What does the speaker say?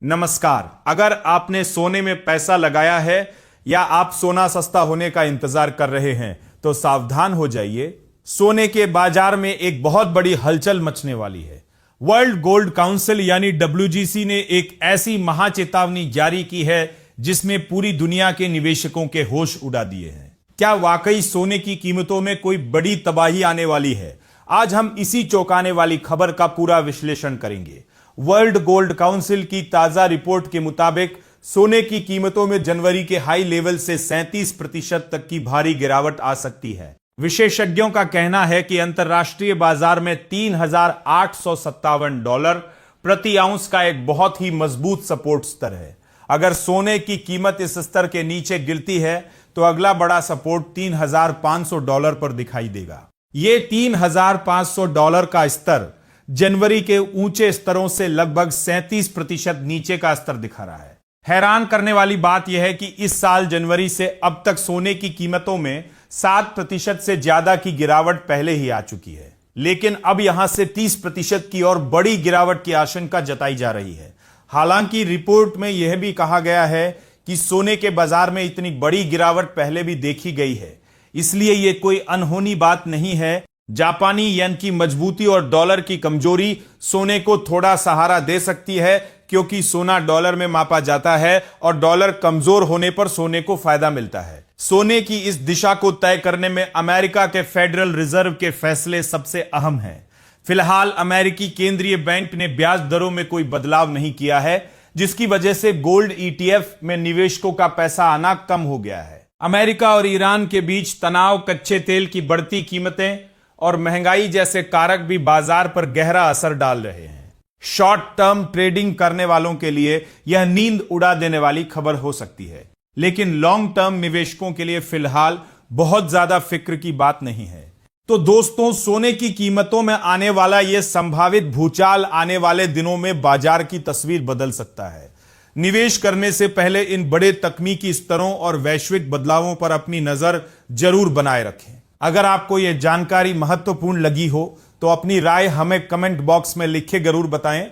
नमस्कार। अगर आपने सोने में पैसा लगाया है या आप सोना सस्ता होने का इंतजार कर रहे हैं तो सावधान हो जाइए। सोने के बाजार में एक बहुत बड़ी हलचल मचने वाली है। वर्ल्ड गोल्ड काउंसिल यानी WGC ने एक ऐसी महाचेतावनी जारी की है जिसमें पूरी दुनिया के निवेशकों के होश उड़ा दिए हैं। क्या वाकई सोने की कीमतों में कोई बड़ी तबाही आने वाली है? आज हम इसी चौंकाने वाली खबर का पूरा विश्लेषण करेंगे। वर्ल्ड गोल्ड काउंसिल की ताजा रिपोर्ट के मुताबिक सोने की कीमतों में जनवरी के हाई लेवल से 37% तक की भारी गिरावट आ सकती है। विशेषज्ञों का कहना है कि अंतर्राष्ट्रीय बाजार में $3,857 प्रति आउंस का एक बहुत ही मजबूत सपोर्ट स्तर है। अगर सोने की कीमत इस स्तर के नीचे गिरती है तो अगला बड़ा सपोर्ट $3,500 पर दिखाई देगा। यह $3,500 का स्तर जनवरी के ऊंचे स्तरों से लगभग 37% नीचे का स्तर दिखा रहा है। हैरान करने वाली बात यह है कि इस साल जनवरी से अब तक सोने की कीमतों में 7% से ज्यादा की गिरावट पहले ही आ चुकी है, लेकिन अब यहां से 30% की और बड़ी गिरावट की आशंका जताई जा रही है। हालांकि रिपोर्ट में यह भी कहा गया है कि सोने के बाजार में इतनी बड़ी गिरावट पहले भी देखी गई है, इसलिए यह कोई अनहोनी बात नहीं है। जापानी येन की मजबूती और डॉलर की कमजोरी सोने को थोड़ा सहारा दे सकती है, क्योंकि सोना डॉलर में मापा जाता है और डॉलर कमजोर होने पर सोने को फायदा मिलता है। सोने की इस दिशा को तय करने में अमेरिका के फेडरल रिजर्व के फैसले सबसे अहम हैं। फिलहाल अमेरिकी केंद्रीय बैंक ने ब्याज दरों में कोई बदलाव नहीं किया है, जिसकी वजह से गोल्ड ETF में निवेशकों का पैसा आना कम हो गया है। अमेरिका और ईरान के बीच तनाव, कच्चे तेल की बढ़ती कीमतें और महंगाई जैसे कारक भी बाजार पर गहरा असर डाल रहे हैं। शॉर्ट टर्म ट्रेडिंग करने वालों के लिए यह नींद उड़ा देने वाली खबर हो सकती है, लेकिन लॉन्ग टर्म निवेशकों के लिए फिलहाल बहुत ज्यादा फिक्र की बात नहीं है। तो दोस्तों, सोने की कीमतों में आने वाला यह संभावित भूचाल आने वाले दिनों में बाजार की तस्वीर बदल सकता है। निवेश करने से पहले इन बड़े तकनीकी स्तरों और वैश्विक बदलावों पर अपनी नजर जरूर बनाए रखें। अगर आपको यह जानकारी महत्वपूर्ण लगी हो तो अपनी राय हमें कमेंट बॉक्स में लिख के जरूर बताएं।